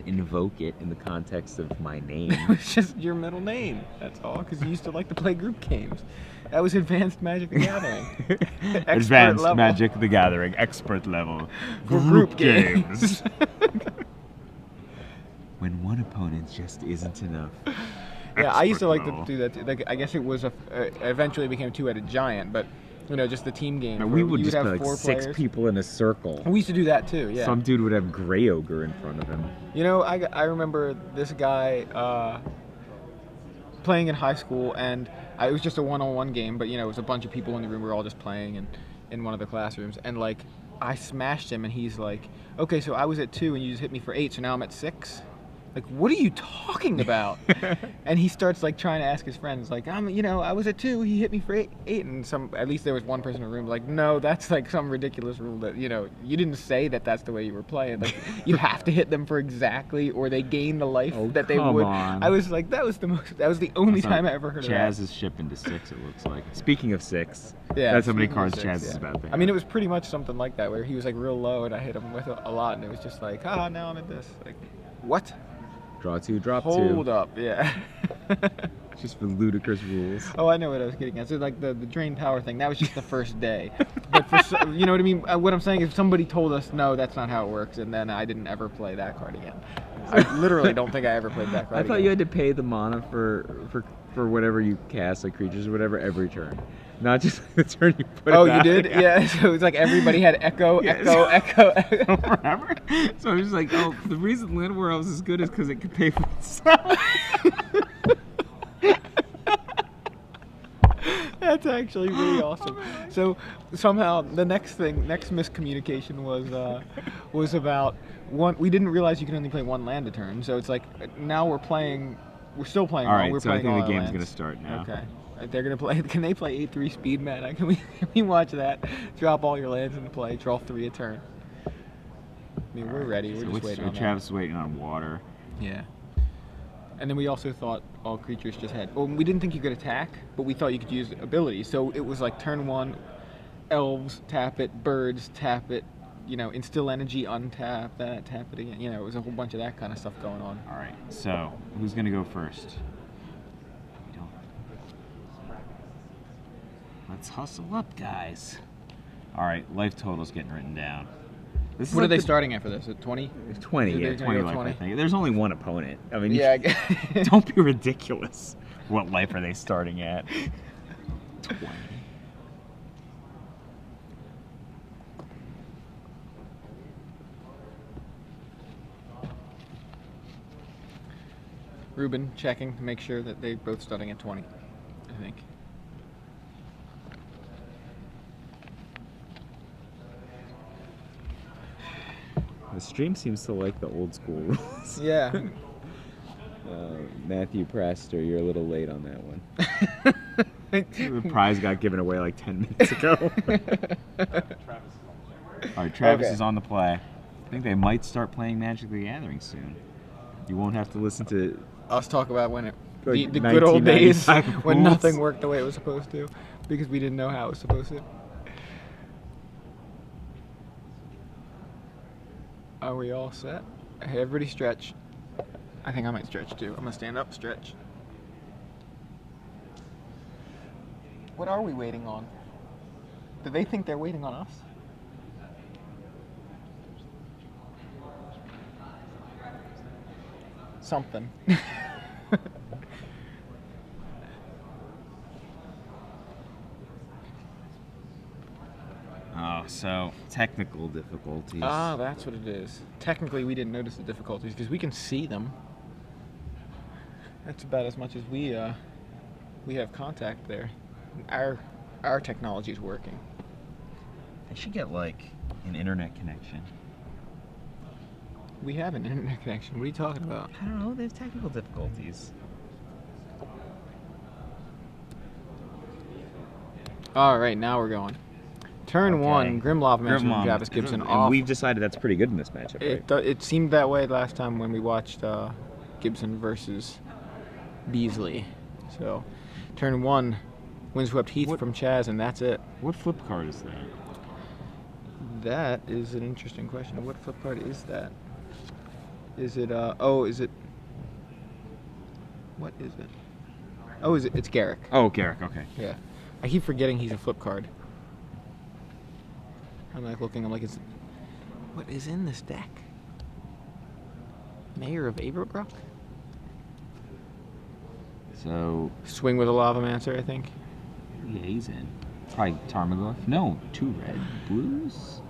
invoke it in the context of my name. It's just your middle name. That's all. Because you used to like to play group games. That was Advanced Magic the Gathering. Advanced level. Magic the Gathering, expert level. For group games. When one opponent just isn't enough. Yeah, I used to like Expert to do that too. Like, I guess it was eventually became two-headed giant, but just the team game. Now, we would you just have play like 4 6 players. people in a circle. We used to do that too. Yeah. Some dude would have Grey Ogre in front of him. I remember this guy playing in high school, and it was just a one-on-one game, but it was a bunch of people in the room. We were all just playing in one of the classrooms, and like I smashed him, and he's like, "Okay, so I was at 2, and you just hit me for 8, so now I'm at 6." Like, what are you talking about? And he starts like trying to ask his friends, like, I was at 2, he hit me for 8, and at least there was one person in the room like, no, that's like some ridiculous rule that you didn't say that's the way you were playing. Like, you have to hit them for exactly, or they gain the life that they would. On. I was like, that was the only time I ever heard of that. Chaz is shipping to 6. It looks like. Speaking of 6, yeah, that's how many cards Chaz is about to have. I mean, it was pretty much something like that where he was like real low, and I hit him with a lot, and it was just like, now I'm at this. Like, what? Draw 2, drop 2. Hold up, yeah. Just for ludicrous rules. Oh, I know what I was getting at. So like the drain power thing, that was just the first day. But you know what I mean? What I'm saying is, if somebody told us, no, that's not how it works, and then I didn't ever play that card again. I literally don't think I ever played that card I thought again. you had to pay the mana for whatever you cast, like creatures or whatever, every turn. Not just the turn you put it Oh, back. you did? Yeah, so it's like everybody had echo. Forever. So I was just like, the reason Llanowar is good is because it can pay for itself. That's actually really awesome. So somehow the next miscommunication was about one. We didn't realize you can only play 1 land a turn. So it's like now we're still playing. All right, we're so I playing think all the our game's lands. gonna start now. Okay. They're gonna play. Can they play 8/3 speed mana? Can we watch that? Drop all your lands into play. Draw 3 a turn. I mean, we're ready. We're just waiting on that. Travis is waiting on water. Yeah. And then we also thought all creatures just had. Well, we didn't think you could attack, but we thought you could use abilities. So it was like turn 1, elves tap it, birds tap it, instill energy, untap that, tap it again. It was a whole bunch of that kind of stuff going on. All right. So who's gonna go first? Let's hustle up, guys. All right, life total's getting written down. What are they starting at for this? At 20? 20, yeah, 20 life, 20? I think. There's only one opponent. I mean, yeah. Don't be ridiculous. What life are they starting at? 20. Ruben checking to make sure that they're both starting at 20, I think. The stream seems to like the old school rules. Yeah. Matthew Prester, you're a little late on that one. The prize got given away like 10 minutes ago. All right, Travis is on the play. I think they might start playing Magic the Gathering soon. You won't have to listen to us talk about when like the good old days when rules. nothing worked the way it was supposed to, because we didn't know how it was supposed to. Are we all set? Hey, everybody stretch. I think I might stretch too. I'm gonna stand up, stretch. What are we waiting on? Do they think they're waiting on us? Something. Oh, so technical difficulties. Ah, that's what it is. Technically, we didn't notice the difficulties because we can see them. That's about as much as we have contact there. Our technology is working. They should get like an internet connection. We have an internet connection. What are you talking about? I don't know. They have technical difficulties. All right, now we're going. Turn 1, Grimloff mentioned Travis Gibson and off. we've decided that's pretty good in this matchup, right? It seemed that way last time when we watched Gibson versus Beasley. So, turn 1, Windswept Heath from Chaz, and that's it. What flip card is that? That is an interesting question. What flip card is that? Is it, oh, is it... What is it? Oh, is it? It's Garrick. Oh, Garrick, okay. Yeah. I keep forgetting he's a flip card. I'm like looking, I'm like, what is in this deck? Mayor of Averybrook? So, Swing with a Lavamancer, I think. yeah, he's in. Probably Tarmogoyf. No, 2 red blues?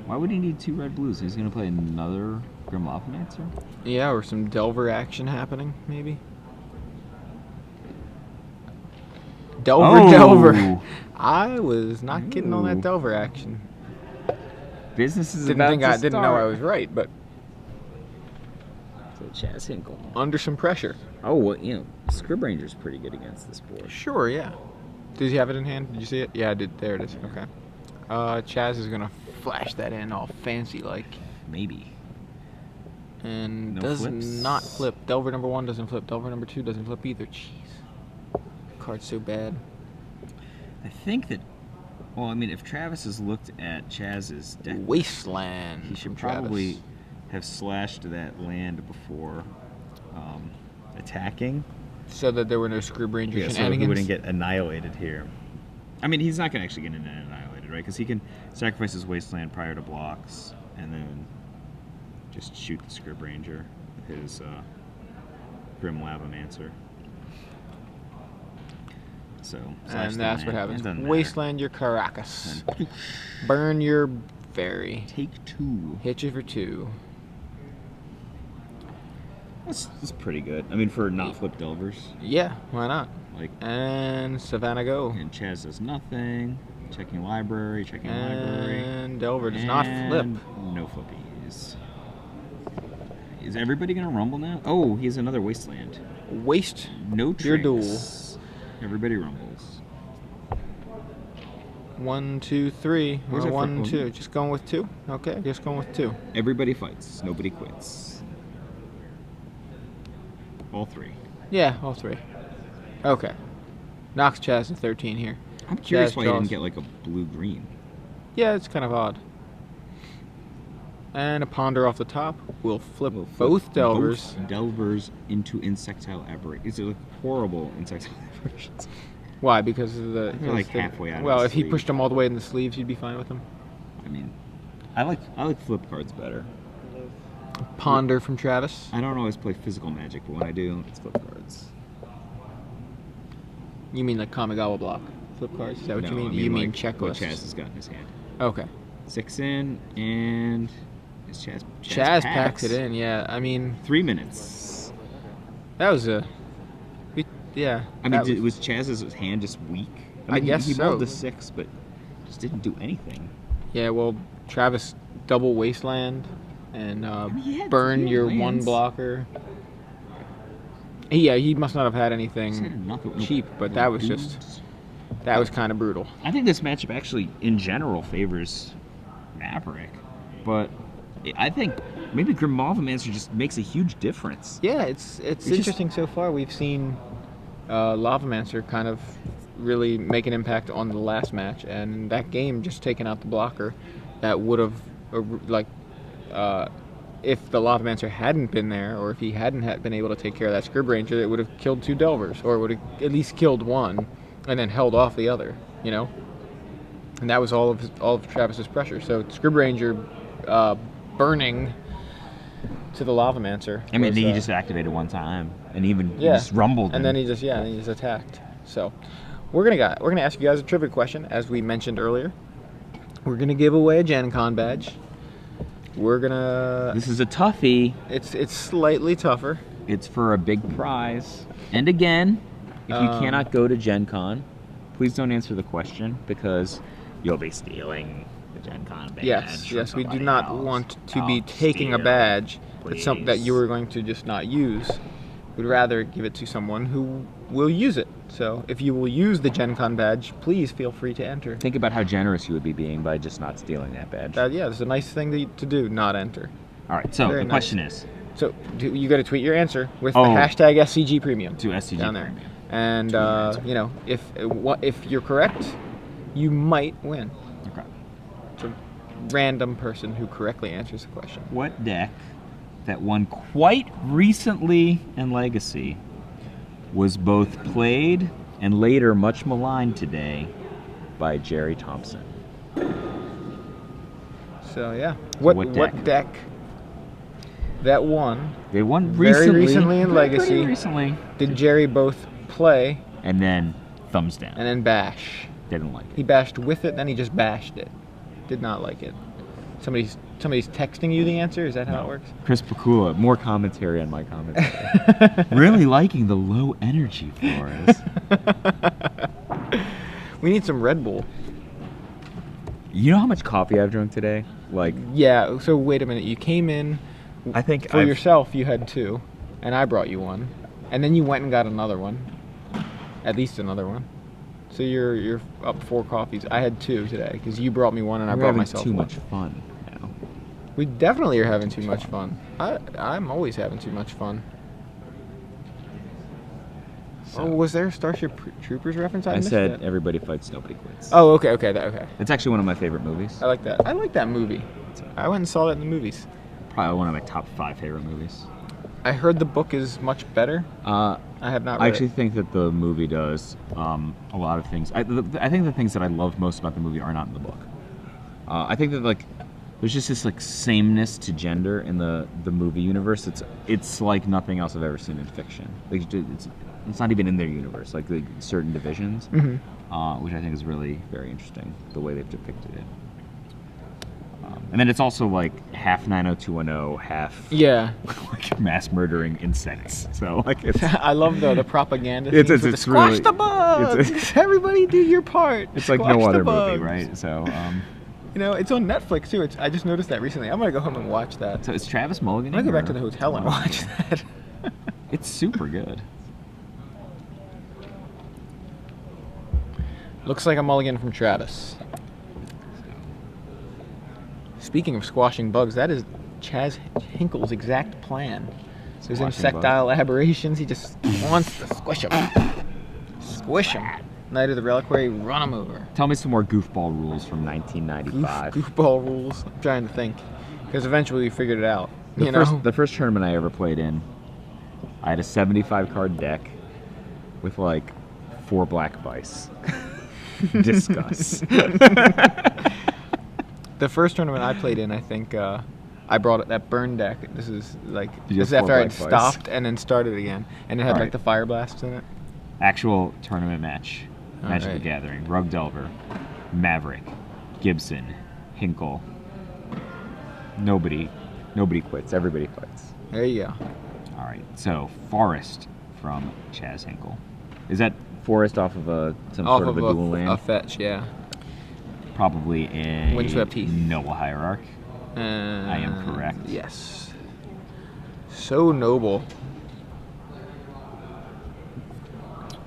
Why would he need 2 red blues? He's going to play another Grim Lavamancer? Yeah, or some Delver action happening, maybe. Delver. I was not kidding on that Delver action. Business is Didn't about think to I didn't know I start. was right, but So Chaz Hinkle. under some pressure. Oh, well, you know, Scrib Ranger's pretty good against this board. Sure, yeah. Did you have it in hand? Did you see it? Yeah, I did. There it is. Okay. Chaz is gonna flash that in all fancy like, Maybe. and No does flips. not flip. Delver number 1 doesn't flip. Delver number 2 doesn't flip either. Jeez, card's so bad. I think that, well, I mean, if Travis has looked at Chaz's deck, Wasteland. he should from Travis. probably have slashed that land before attacking. So that there were no Scrib Ranger Yeah, so he shenanigans. wouldn't get annihilated here. I mean, he's not going to actually get annihilated, right? Because he can sacrifice his Wasteland prior to blocks and then just shoot the Scrib Ranger with his Grim Lavamancer. So, slash And the that's what land, happens. and then there. Wasteland your Caracas. And Burn your Fairy. take 2. Hit you for 2. That's pretty good. I mean, for not flip Delvers. Yeah, why not? Like, And Savannah go. and Chaz does nothing. Checking library, checking library. And Delver does not flip. And no flippies. Is everybody gonna rumble now? Oh, he has another Wasteland. Waste No your tricks. duel. Everybody rumbles. 1, 2, 3. Where's Or our 1, first 2. Just going with 2. Okay, just going with 2. Everybody fights. Nobody quits. All 3. Yeah, all 3. Okay. Knocks Chaz to 13 here. I'm curious Chaz why he draws. didn't get like a blue-green. Yeah, it's kind of odd. And a Ponder off the top. We'll flip We'll flip both Delvers. both Delvers into insectile aberrations. These are like horrible insectile aberrations. Why? Because of the... They're like because the- halfway out of Well, the if he sleeve. pushed them all the way in the sleeves, you'd be fine with them. I mean, I like flip cards better. Ponder from Travis. I don't always play physical Magic, but when I do, it's flip cards. You mean like Kamigawa block? Flip cards? Is that what No, you mean? I You mean like what checklists. Chaz has got in his hand. Okay. 6 in, and is Chaz packs it in, yeah. I mean, 3 minutes. that was a... Yeah. I mean, that was Chaz's hand just weak? I mean, guess he so. rolled the 6, but just didn't do anything. Yeah, well, Travis double Wasteland and he had burn your lands. 1 blocker. Yeah, he must not have had Just had anything nothing- cheap, but that was just... That was kind of brutal. I think this matchup actually, in general, favors Maverick, but I think maybe Grim Lavamancer just makes a huge difference. Yeah, it's just- interesting so far. We've seen Lavamancer kind of really make an impact on the last match, and that game just taking out the blocker that would have, if the Lavamancer hadn't been there, or if he hadn't been able to take care of that Scrib Ranger, it would have killed 2 Delvers, or it would have at least killed 1, and then held off the other, you know? And that was all of Travis's pressure. So Scrib Ranger burning to the Lavamancer. I mean, was, he just activated 1 time, and even he just rumbled. and then he just attacked. So we're gonna ask you guys a trivia question, as we mentioned earlier. We're gonna give away a Gen Con badge. We're gonna. This is a toughie. It's slightly tougher. It's for a big prize. And again, if you cannot go to Gen Con, please don't answer the question because you'll be stealing the Gen Con badge. Yes, from yes, we do somebody not else. want to be Don't taking a steal, badge that's something that please. you were going to just not use. We'd rather give it to someone who will use it. So if you will use the Gen Con badge, please feel free to enter. Think about how generous you would be being by just not stealing that badge. Yeah, it's a nice thing to do, not enter. All right, so Very the nice. question is So you got to tweet your answer with Oh. the hashtag SCG Premium to SCG down there. Premium. And Tweet your answer. you know, if you're correct, you might win. Okay. It's a random person who correctly answers the question. What deck that won quite recently in Legacy was both played and later much maligned today by Jerry Thompson. So yeah, what what deck that won? They won Very recently in Pretty Legacy. recently. Did Jerry both play And then thumbs down. and then bash? Didn't like He it. bashed with it, then he just bashed it. Did not like it. Somebody's texting you the answer? Is that how it works? Chris Pakula, more commentary on my commentary. Really liking the low energy for us. We need some Red Bull. You know how much coffee I've drunk today? Like, Yeah, so wait a minute. You came in I think for yourself, you had 2, and I brought you 1. And then you went and got another one. At least another one. So you're up 4 coffees. I had 2 today because you brought me 1 and I We're brought having myself too 1. much fun now. We definitely are having too much fun. I'm always having too much fun. So, Oh, was there a Starship Troopers reference? I missed said that. everybody fights, nobody quits. Oh, okay, okay. It's actually one of my favorite movies. I like that. I like that movie. I went and saw that in the movies. Probably one of my top 5 favorite movies. I heard the book is much better. I have not read I actually it. think that the movie does a lot of things. I think the things that I love most about the movie are not in the book. I think that like there's just this like sameness to gender in the movie universe. It's like nothing else I've ever seen in fiction. Like it's not even in their universe. Like the certain divisions, which I think is really very interesting the way they've depicted it. And then it's also like half 90210, half like mass murdering insects. So like it's I love the propaganda. It's scenes with the it's squash really the bugs. Everybody do your part. it's like Squash no the other bugs. movie, right? So You know, it's on Netflix too. I just noticed that recently. I'm gonna go home and watch that. so is Travis Mulligan? I'm gonna go in back to the or- hotel and watch that. It's super good. Looks like a mulligan from Travis. Speaking of squashing bugs, that is Chaz Hinkle's exact plan. There's Squashing insectile aberrations. He just wants to squish them. Squish them. Night of the Reliquary, run them over. Tell me some more goofball rules from 1995. Goofball rules. I'm trying to think. Because eventually we figured it out. The first tournament I ever played in, I had a 75 card deck with like 4 black vice. Discuss. The first tournament I played in, I think I brought that burn deck. This is like You this is have after 4 I'd black vice. stopped and then started again, and it had like Alright. the fire blasts in it. Actual tournament match. Magic Alright. the Gathering. Rug Delver. Maverick. Gibson. Hinkle. Nobody quits. Everybody fights. There you go. All right. So Forest from Chaz Hinkle. Is that Forest off of some Off sort of a dual land? a fetch, yeah. Probably a Windswept Heath. noble hierarch. I am correct. Yes. So noble.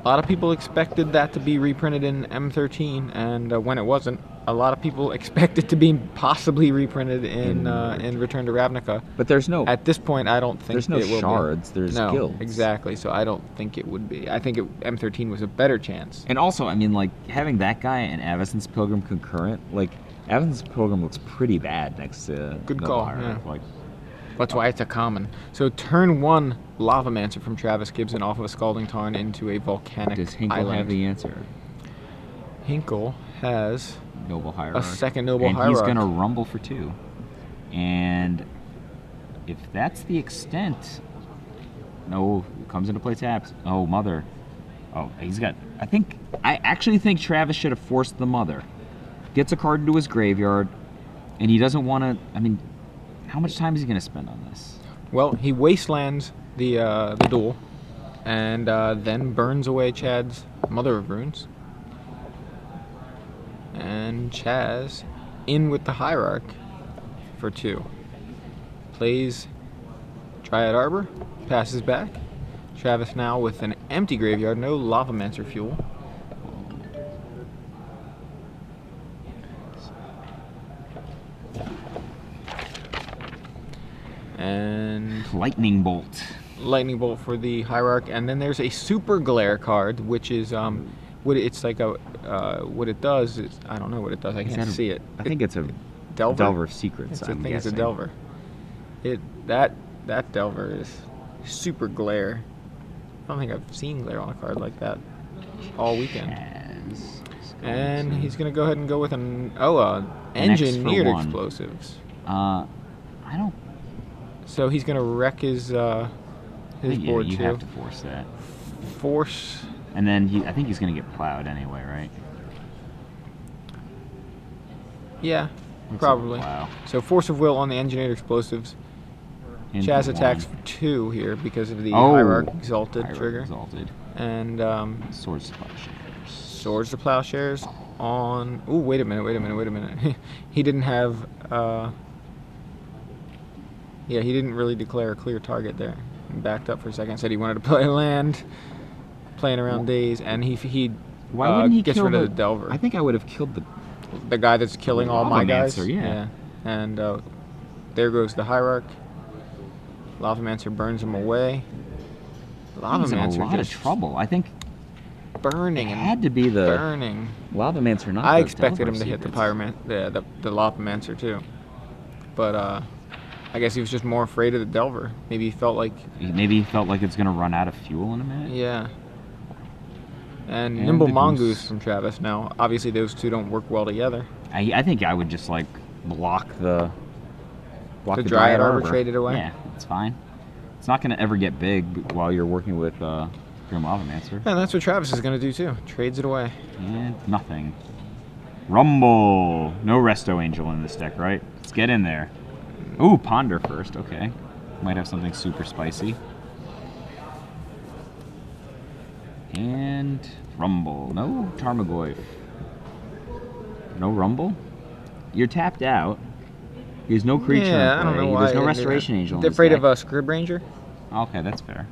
A lot of people expected that to be reprinted in M13, and when it wasn't, a lot of people expect it to be possibly reprinted in Return to Ravnica. But there's no At this point, I don't think there's no it will shards. be. There's No, guilds. exactly. So I don't think it would be. I think M13 was a better chance. And also, I mean, like having that guy and Avacyn's Pilgrim concurrent, like Avacyn's Pilgrim looks pretty bad next to Good Noble call, Hierarch. yeah. Like, That's why it's a common. So turn 1 Lavamancer from Travis Gibson off of a Scalding Tarn into a volcanic does Hinkle island. have the answer? Hinkle has Noble Hierarch. second Noble and Hierarch. he's gonna rumble for 2. And if that's the extent, no, comes into play taps. Oh, Mother. Oh, I actually think Travis should have forced the Mother. Gets a card into his graveyard, and he doesn't want to. I mean, how much time is he gonna spend on this? Well, he wastelands the duel, and then burns away Chad's Mother of Runes. And Chaz, in with the Hierarch for 2. Plays Dryad Arbor, passes back. Travis now with an empty graveyard, no Lavamancer fuel. And Lightning Bolt. Lightning Bolt for the Hierarch, and then there's a Super Glare card, which is what it does is I don't know what it does. I can't see it. I think it's a Delver. Delver of Secrets. I I'm think it's a guessing. Delver. That That Delver is super glare. I don't think I've seen glare on a card like that all weekend. And he's going to go ahead and go with an engineered one. explosives. I don't. So he's going to wreck his board you too. have to force that. Force. And then I think he's going to get plowed anyway, right? Yeah, Looks probably. like plow. So force of will on the engineered explosives. Into Chaz one. attacks for 2 here because of the Oh, Hierarch Exalted Hierarch trigger. Exalted. And Swords to Plowshares. Swords to Plowshares on... Ooh, wait a minute. He didn't have... Yeah, he didn't really declare a clear target there. He backed up for a second, said he wanted to play land, playing around days, and he Why wouldn't he gets kill rid of the Delver. I think I would have killed The guy that's killing all my guys. Lavamancer, yeah. And there goes the Hierarch. Lavamancer burns him away. He's in a lot of just trouble. I think burning it and had to be the burning. Lavamancer, not I those expected him Delver to hit the secrets. the Lavamancer too, but I guess he was just more afraid of the Delver. Maybe he felt like it's gonna run out of fuel in a minute. yeah. And And Nimble the Mongoose goose. from Travis. Now, obviously, those two don't work well together. I think I would just like block the Dryad Arbor, trade it away? Yeah, it's fine. It's not gonna ever get big while you're working with Grim Lavamancer. And that's what Travis is going to do too. Trades it away. And nothing. Rumble. No Resto Angel in this deck, right? Let's get in there. Ooh, Ponder first. Okay. Might have something super spicy. And Rumble. No Tarmogoyf. No Rumble? You're tapped out. There's no creature Yeah, in I don't play. know why. There's no Restoration Angel in They're this afraid deck. of Scrib Ranger. Okay, that's fair.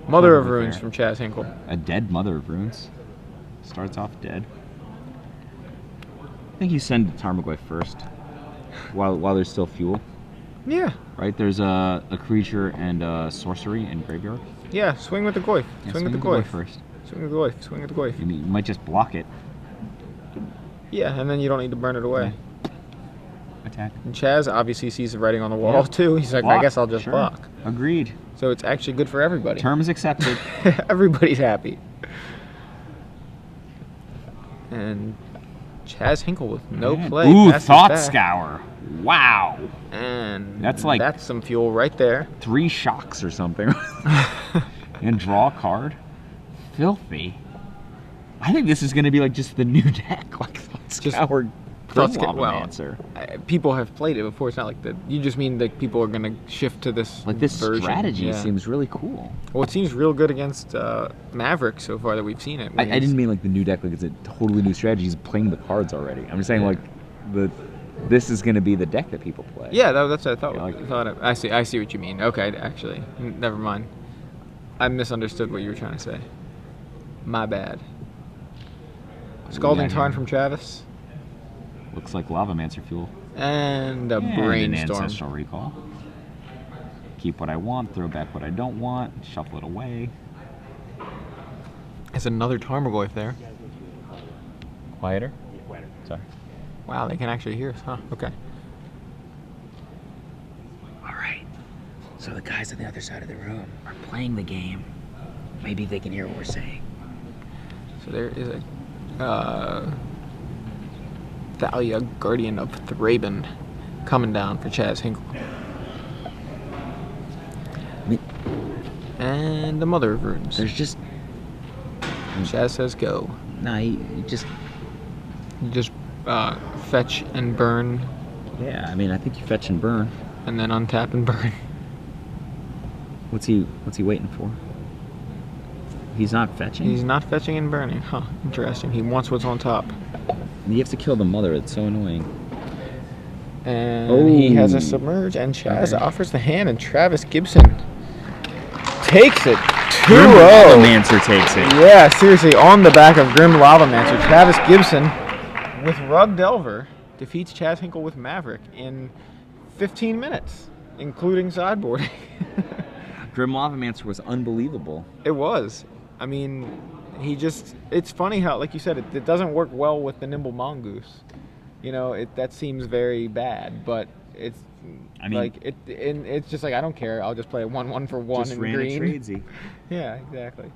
Mother of Totally Runes fair. from Chaz Hinkle. A dead Mother of Runes. Starts off dead. I think you send Tarmogoyf first. While there's still fuel. Yeah. Right? There's a creature and a sorcery in graveyard. Yeah, swing with the Goyf. Yeah, Swing with the Goyf Goyf. first. Swing with the Goyf. Swing with the Goyf. You might just block it. Yeah, and then you don't need to burn it away. Attack. And Chaz obviously sees the writing on the wall Yeah. too. He's like, I Block. guess I'll just Sure. block. Agreed. So it's actually good for everybody. Terms accepted. Everybody's happy. And Chaz Hinkle with no And- play. Ooh, passes Thought back. Scour. Wow. And That's some fuel right there. 3 shocks or something. And draw a card. Filthy. I think this is going to be like just the new deck. Like Thought Scour. Thought Scour- well, Lavamancer. People have played it before. It's not like that. You just mean that people are going to shift to this Like this version. strategy Yeah. seems really cool. Well, it seems real good against Maverick so far that we've seen it. I didn't mean like the new deck, like it's a totally new strategy. He's playing the cards already. I'm just saying Yeah. like this is going to be the deck that people play. Yeah, that's what I thought. Yeah, like- I see what you mean. Okay, actually, never mind. I misunderstood what you were trying to say. My bad. Scalding got Tarn here? from Travis. Looks like Lavamancer fuel. And a And an Brainstorm. Ancestral Recall. Keep what I want, throw back what I don't want, shuffle it away. It's another Tarmogoyf there. Quieter? Sorry. Wow, they can actually hear us, huh? Okay. All right. So the guys on the other side of the room are playing the game. Maybe they can hear what we're saying. So there is a Thalia, Guardian of Thraben, coming down for Chaz Hinkle. And the Mother of Runes. There's just Chaz says go. you just You just fetch and burn, yeah. I mean, I think you fetch and burn. and then untap and burn. What's he waiting for? He's not fetching. He's not fetching and burning. Huh, interesting. He wants what's on top. You have to kill the mother. It's so annoying. And he has a Oh. submerge, and Chaz Okay. offers the hand, and Travis Gibson takes it 2-0. Lavamancer takes it. Yeah, seriously, on the back of Grim Lavamancer, Travis Gibson with Rug Delver defeats Chaz Hinkle with Maverick in 15 minutes, including sideboarding. Grim Lavamancer was unbelievable. It was. I mean, it's funny how, like you said, it doesn't work well with the Nimble Mongoose. You know, that seems very bad, but I mean, like and it's just like I don't care. I'll just play 1/1 for 1 just in ran green. a tradesy. Yeah, exactly.